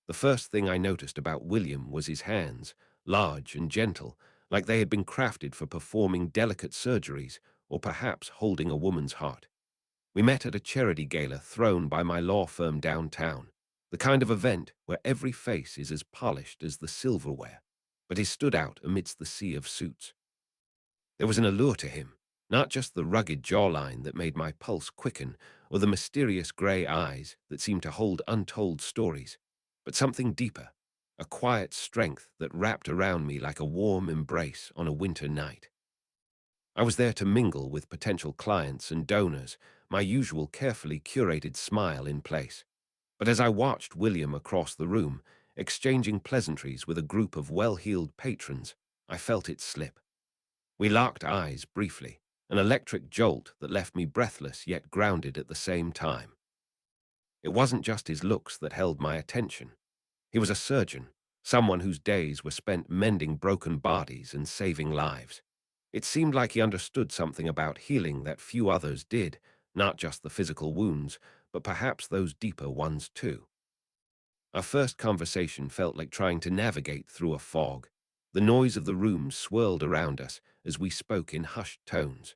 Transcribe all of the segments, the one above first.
The first thing I noticed about William was his hands, large and gentle, like they had been crafted for performing delicate surgeries or perhaps holding a woman's heart. We met at a charity gala thrown by my law firm downtown, the kind of event where every face is as polished as the silverware, but he stood out amidst the sea of suits. There was an allure to him, not just the rugged jawline that made my pulse quicken or the mysterious grey eyes that seemed to hold untold stories, but something deeper, a quiet strength that wrapped around me like a warm embrace on a winter night. I was there to mingle with potential clients and donors, my usual carefully curated smile in place. But as I watched William across the room, exchanging pleasantries with a group of well-heeled patrons, I felt it slip. We locked eyes briefly, an electric jolt that left me breathless yet grounded at the same time. It wasn't just his looks that held my attention. He was a surgeon, someone whose days were spent mending broken bodies and saving lives. It seemed like he understood something about healing that few others did, not just the physical wounds, but perhaps those deeper ones too. Our first conversation felt like trying to navigate through a fog. The noise of the room swirled around us as we spoke in hushed tones.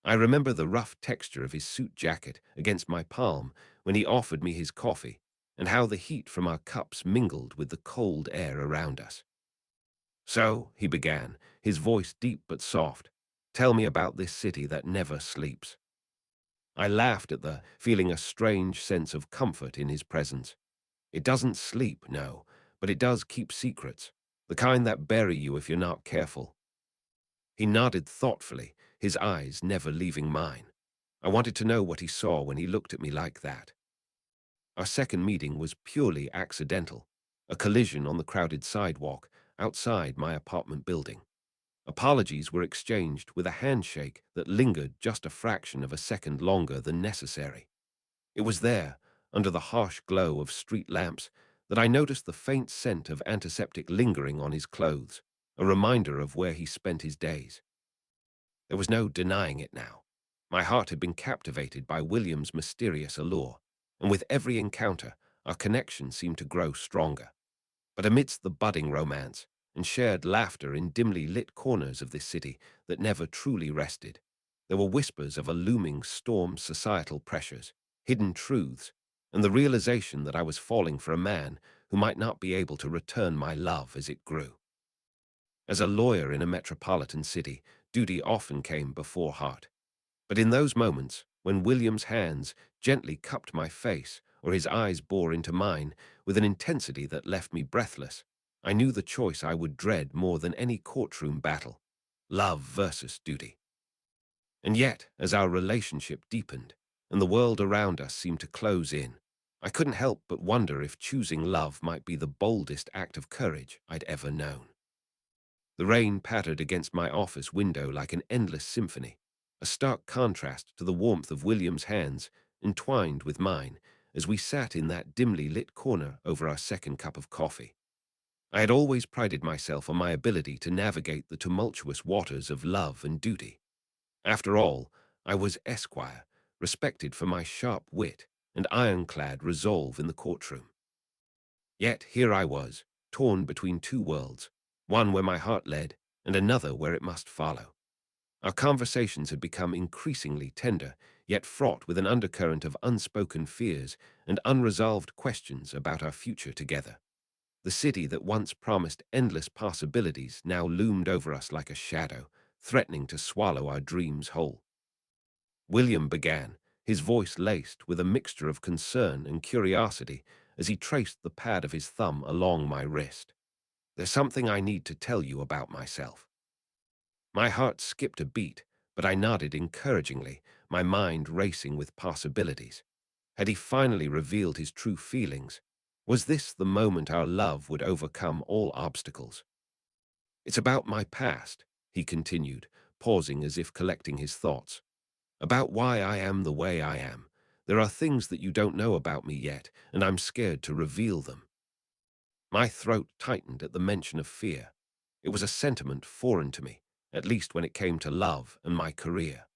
I remember the rough texture of his suit jacket against my palm when he offered me his coffee, and how the heat from our cups mingled with the cold air around us. "So," he began, his voice deep but soft, "tell me about this city that never sleeps." I laughed at feeling a strange sense of comfort in his presence. It doesn't sleep, no, but it does keep secrets, the kind that bury you if you're not careful. He nodded thoughtfully, his eyes never leaving mine. I wanted to know what he saw when he looked at me like that. Our second meeting was purely accidental, a collision on the crowded sidewalk outside my apartment building. Apologies were exchanged with a handshake that lingered just a fraction of a second longer than necessary. It was there, under the harsh glow of street lamps, that I noticed the faint scent of antiseptic lingering on his clothes, a reminder of where he spent his days. There was no denying it now. My heart had been captivated by William's mysterious allure, and with every encounter, our connection seemed to grow stronger. But amidst the budding romance and shared laughter in dimly lit corners of this city that never truly rested, there were whispers of a looming storm, societal pressures, hidden truths, and the realization that I was falling for a man who might not be able to return my love as it grew. As a lawyer in a metropolitan city, duty often came before heart. But in those moments, when William's hands gently cupped my face or his eyes bore into mine with an intensity that left me breathless, I knew the choice I would dread more than any courtroom battle: love versus duty. And yet, as our relationship deepened and the world around us seemed to close in, I couldn't help but wonder if choosing love might be the boldest act of courage I'd ever known. The rain pattered against my office window like an endless symphony, a stark contrast to the warmth of William's hands entwined with mine as we sat in that dimly lit corner over our second cup of coffee. I had always prided myself on my ability to navigate the tumultuous waters of love and duty. After all, I was Esquire, respected for my sharp wit and ironclad resolve in the courtroom. Yet here I was, torn between two worlds, one where my heart led and another where it must follow. Our conversations had become increasingly tender, yet fraught with an undercurrent of unspoken fears and unresolved questions about our future together. The city that once promised endless possibilities now loomed over us like a shadow, threatening to swallow our dreams whole. William began, his voice laced with a mixture of concern and curiosity as he traced the pad of his thumb along my wrist. "There's something I need to tell you about myself." My heart skipped a beat, but I nodded encouragingly, my mind racing with possibilities. Had he finally revealed his true feelings? Was this the moment our love would overcome all obstacles? "It's about my past," he continued, pausing as if collecting his thoughts. "About why I am the way I am. There are things that you don't know about me yet, and I'm scared to reveal them." My throat tightened at the mention of fear. It was a sentiment foreign to me, at least when it came to love and my career.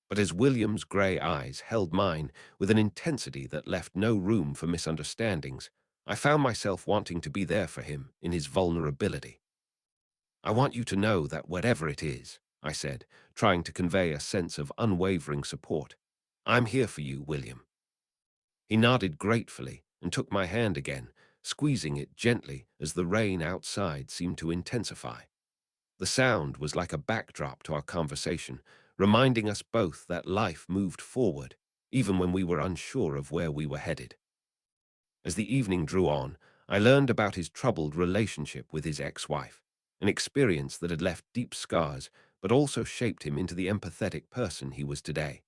But as William's grey eyes held mine with an intensity that left no room for misunderstandings, I found myself wanting to be there for him in his vulnerability. "I want you to know that whatever it is," I said, trying to convey a sense of unwavering support, "I'm here for you, William." He nodded gratefully and took my hand again, squeezing it gently as the rain outside seemed to intensify. The sound was like a backdrop to our conversation, reminding us both that life moved forward, even when we were unsure of where we were headed. As the evening drew on, I learned about his troubled relationship with his ex-wife, an experience that had left deep scars but also shaped him into the empathetic person he was today.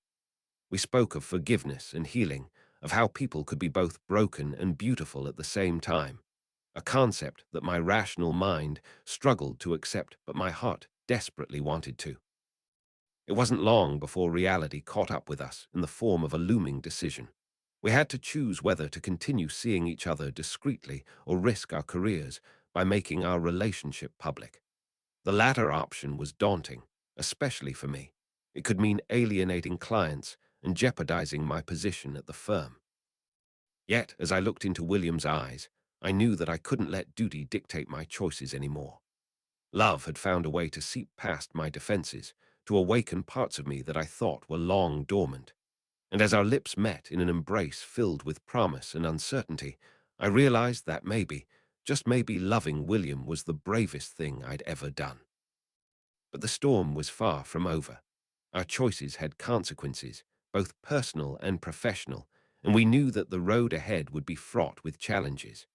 We spoke of forgiveness and healing, of how people could be both broken and beautiful at the same time, a concept that my rational mind struggled to accept but my heart desperately wanted to. It wasn't long before reality caught up with us in the form of a looming decision. We had to choose whether to continue seeing each other discreetly or risk our careers by making our relationship public. The latter option was daunting, especially for me. It could mean alienating clients and jeopardizing my position at the firm. Yet, as I looked into William's eyes, I knew that I couldn't let duty dictate my choices anymore. Love had found a way to seep past my defenses, to awaken parts of me that I thought were long dormant. And as our lips met in an embrace filled with promise and uncertainty, I realized that maybe, just maybe, loving William was the bravest thing I'd ever done. But the storm was far from over. Our choices had consequences, both personal and professional, and we knew that the road ahead would be fraught with challenges.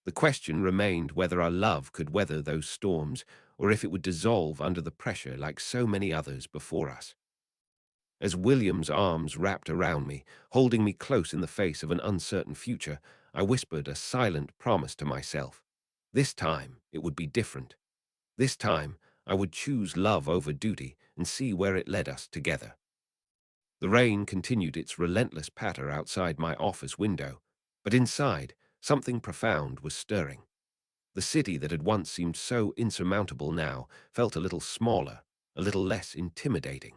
The question remained whether our love could weather those storms or if it would dissolve under the pressure like so many others before us. As William's arms wrapped around me, holding me close in the face of an uncertain future, I whispered a silent promise to myself. This time it would be different. This time I would choose love over duty and see where it led us together. The rain continued its relentless patter outside my office window, but inside, something profound was stirring. The city that had once seemed so insurmountable now felt a little smaller, a little less intimidating.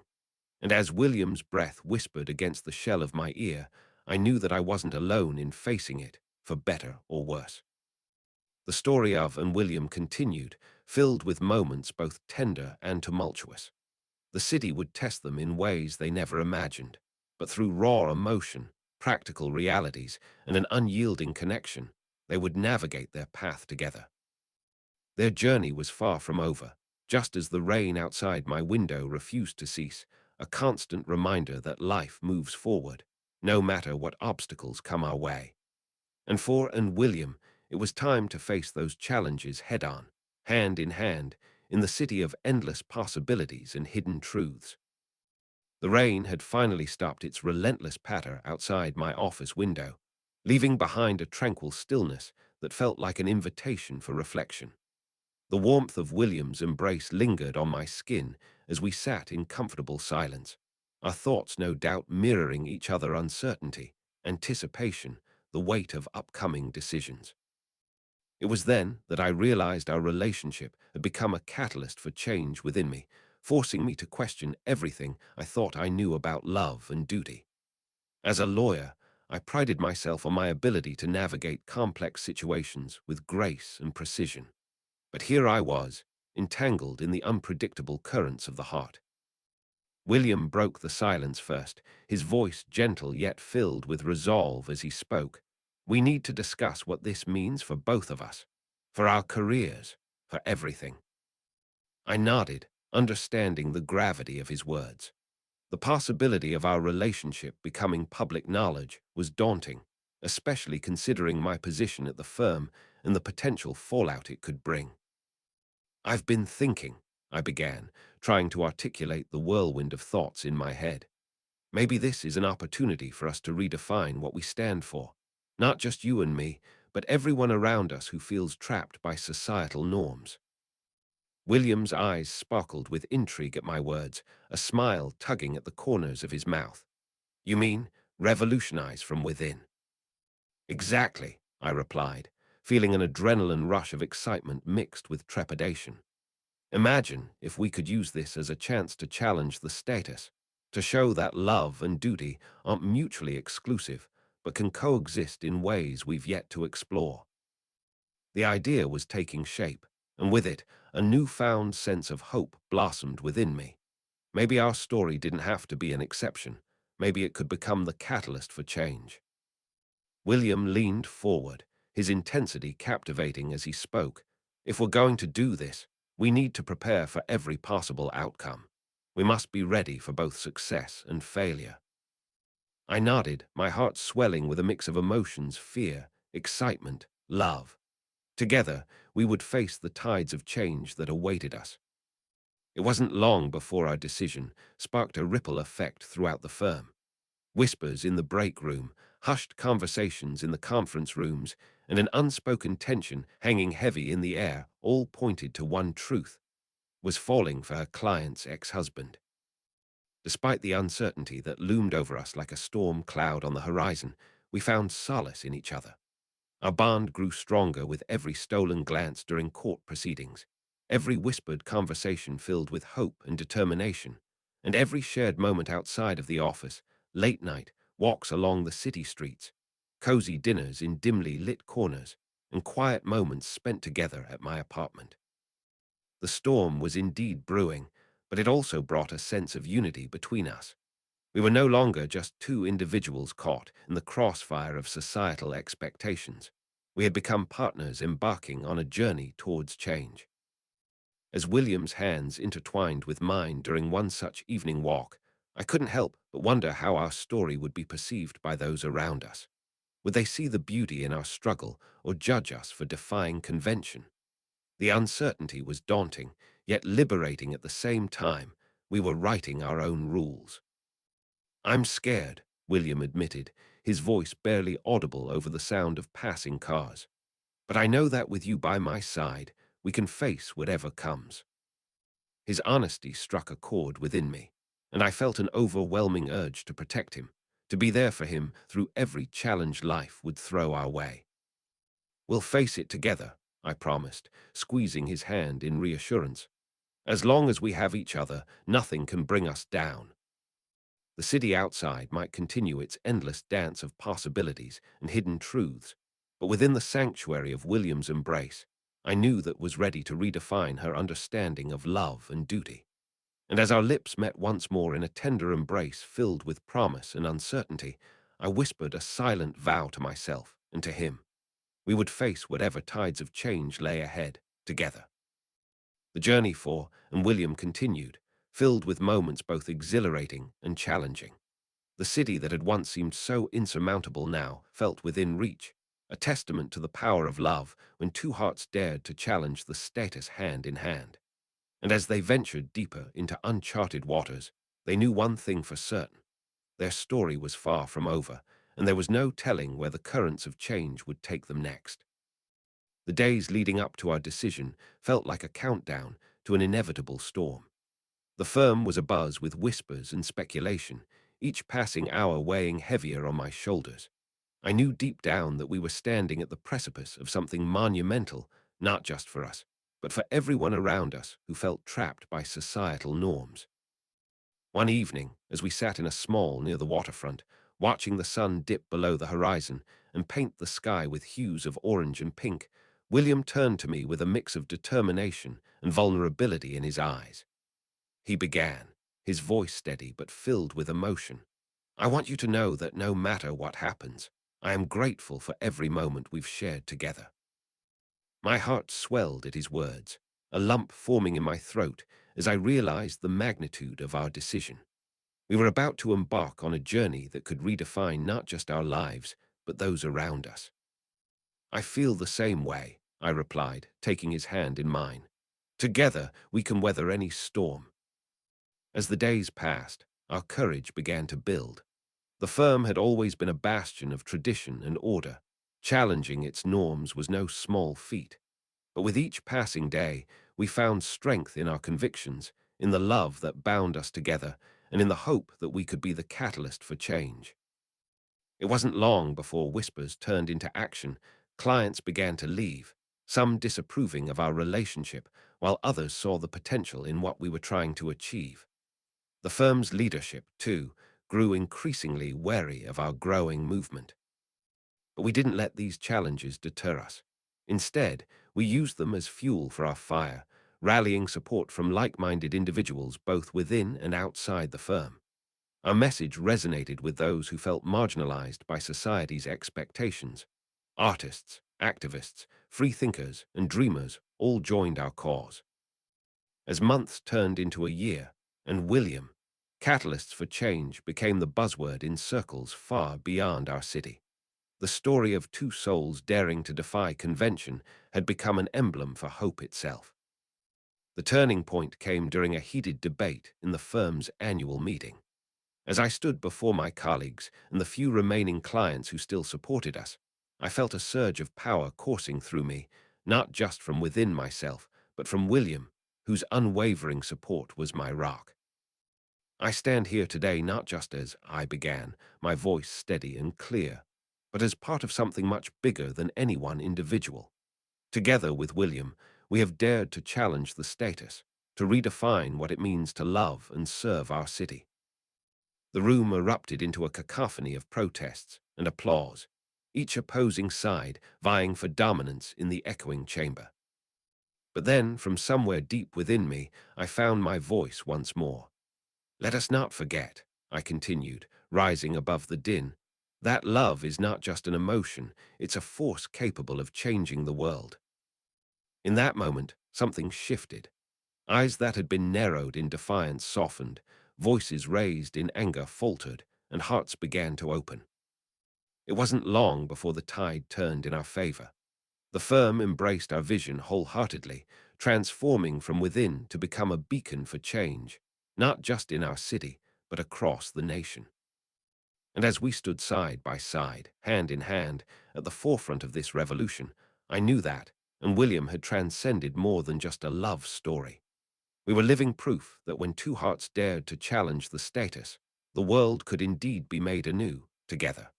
And as William's breath whispered against the shell of my ear, I knew that I wasn't alone in facing it, for better or worse. The story of and William continued, filled with moments both tender and tumultuous. The city would test them in ways they never imagined, but through raw emotion, practical realities, and an unyielding connection, they would navigate their path together. Their journey was far from over, just as the rain outside my window refused to cease, a constant reminder that life moves forward, no matter what obstacles come our way. And for and William, it was time to face those challenges head-on, hand in hand, in the city of endless possibilities and hidden truths. The rain had finally stopped its relentless patter outside my office window, leaving behind a tranquil stillness that felt like an invitation for reflection. The warmth of William's embrace lingered on my skin as we sat in comfortable silence, our thoughts no doubt mirroring each other uncertainty, anticipation, the weight of upcoming decisions. It was then that I realized our relationship had become a catalyst for change within me, forcing me to question everything I thought I knew about love and duty. As a lawyer, I prided myself on my ability to navigate complex situations with grace and precision. But here I was, entangled in the unpredictable currents of the heart. William broke the silence first, his voice gentle yet filled with resolve as he spoke. "We need to discuss what this means for both of us, for our careers, for everything." I nodded, understanding the gravity of his words. The possibility of our relationship becoming public knowledge was daunting, especially considering my position at the firm and the potential fallout it could bring. "I've been thinking," I began, trying to articulate the whirlwind of thoughts in my head. "Maybe this is an opportunity for us to redefine what we stand for. Not just you and me, but everyone around us who feels trapped by societal norms." William's eyes sparkled with intrigue at my words, a smile tugging at the corners of his mouth. "You mean revolutionize from within?" "Exactly," I replied, feeling an adrenaline rush of excitement mixed with trepidation. "Imagine if we could use this as a chance to challenge the status, to show that love and duty aren't mutually exclusive, but can coexist in ways we've yet to explore." The idea was taking shape, and with it, a newfound sense of hope blossomed within me. Maybe our story didn't have to be an exception. Maybe it could become the catalyst for change. William leaned forward, his intensity captivating as he spoke. If we're going to do this, we need to prepare for every possible outcome. We must be ready for both success and failure. I nodded, my heart swelling with a mix of emotions, fear, excitement, love. Together, we would face the tides of change that awaited us. It wasn't long before our decision sparked a ripple effect throughout the firm. Whispers in the break room, hushed conversations in the conference rooms, and an unspoken tension hanging heavy in the air all pointed to one truth: was falling for her client's ex-husband. Despite the uncertainty that loomed over us like a storm cloud on the horizon, we found solace in each other. Our bond grew stronger with every stolen glance during court proceedings, every whispered conversation filled with hope and determination, and every shared moment outside of the office, late night walks along the city streets, cozy dinners in dimly lit corners, and quiet moments spent together at my apartment. The storm was indeed brewing, but it also brought a sense of unity between us. We were no longer just two individuals caught in the crossfire of societal expectations. We had become partners embarking on a journey towards change. As William's hands intertwined with mine during one such evening walk, I couldn't help but wonder how our story would be perceived by those around us. Would they see the beauty in our struggle or judge us for defying convention? The uncertainty was daunting, yet liberating at the same time. We were writing our own rules. "I'm scared," William admitted, his voice barely audible over the sound of passing cars. "But I know that with you by my side, we can face whatever comes." His honesty struck a chord within me, and I felt an overwhelming urge to protect him, to be there for him through every challenge life would throw our way. "We'll face it together," I promised, squeezing his hand in reassurance. "As long as we have each other, nothing can bring us down." The city outside might continue its endless dance of possibilities and hidden truths, but within the sanctuary of William's embrace, I knew that was ready to redefine her understanding of love and duty. And as our lips met once more in a tender embrace filled with promise and uncertainty, I whispered a silent vow to myself and to him. We would face whatever tides of change lay ahead, together. The journey for and William continued, filled with moments both exhilarating and challenging. The city that had once seemed so insurmountable now felt within reach, a testament to the power of love when two hearts dared to challenge the status hand in hand. And as they ventured deeper into uncharted waters, they knew one thing for certain: their story was far from over, and there was no telling where the currents of change would take them next. The days leading up to our decision felt like a countdown to an inevitable storm. The firm was abuzz with whispers and speculation, each passing hour weighing heavier on my shoulders. I knew deep down that we were standing at the precipice of something monumental, not just for us, but for everyone around us who felt trapped by societal norms. One evening, as we sat in a small near the waterfront, watching the sun dip below the horizon and paint the sky with hues of orange and pink, William turned to me with a mix of determination and vulnerability in his eyes. He began, his voice steady but filled with emotion. "I want you to know that no matter what happens, I am grateful for every moment we've shared together." My heart swelled at his words, a lump forming in my throat as I realized the magnitude of our decision. We were about to embark on a journey that could redefine not just our lives, but those around us. "I feel the same way," I replied, taking his hand in mine. "Together, we can weather any storm." As the days passed, our courage began to build. The firm had always been a bastion of tradition and order. Challenging its norms was no small feat. But with each passing day, we found strength in our convictions, in the love that bound us together, and in the hope that we could be the catalyst for change. It wasn't long before whispers turned into action. Clients began to leave, some disapproving of our relationship, while others saw the potential in what we were trying to achieve. The firm's leadership, too, grew increasingly wary of our growing movement. But we didn't let these challenges deter us. Instead, we used them as fuel for our fire, rallying support from like-minded individuals both within and outside the firm. Our message resonated with those who felt marginalized by society's expectations. Artists, activists, free thinkers, and dreamers all joined our cause. As months turned into a year, and William, catalysts for change, became the buzzword in circles far beyond our city. The story of two souls daring to defy convention had become an emblem for hope itself. The turning point came during a heated debate in the firm's annual meeting. As I stood before my colleagues and the few remaining clients who still supported us, I felt a surge of power coursing through me, not just from within myself, but from William, whose unwavering support was my rock. I stand here today not just as I began, my voice steady and clear, but as part of something much bigger than any one individual. Together with William, we have dared to challenge the status, to redefine what it means to love and serve our city. The room erupted into a cacophony of protests and applause, each opposing side vying for dominance in the echoing chamber. But then, from somewhere deep within me, I found my voice once more. Let us not forget, I continued, rising above the din, that love is not just an emotion, it's a force capable of changing the world. In that moment, something shifted. Eyes that had been narrowed in defiance softened, voices raised in anger faltered, and hearts began to open. It wasn't long before the tide turned in our favor. The firm embraced our vision wholeheartedly, transforming from within to become a beacon for change, not just in our city, but across the nation. And as we stood side by side, hand in hand, at the forefront of this revolution, I knew that, and William had transcended more than just a love story. We were living proof that when two hearts dared to challenge the status, the world could indeed be made anew, together.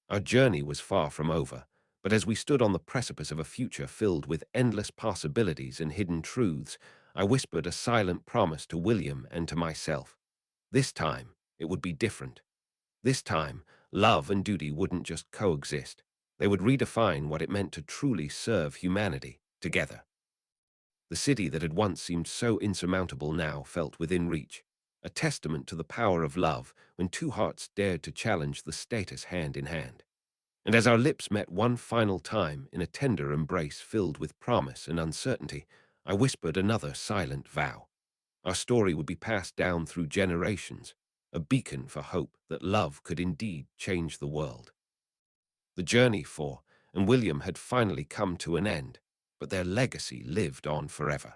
Our journey was far from over, but as we stood on the precipice of a future filled with endless possibilities and hidden truths, I whispered a silent promise to William and to myself. This time, it would be different. This time, love and duty wouldn't just coexist. They would redefine what it meant to truly serve humanity, together. The city that had once seemed so insurmountable now felt within reach, a testament to the power of love when two hearts dared to challenge the status hand in hand. And as our lips met one final time in a tender embrace filled with promise and uncertainty, I whispered another silent vow. Our story would be passed down through generations, a beacon for hope that love could indeed change the world. The journey for and William had finally come to an end, but their legacy lived on forever.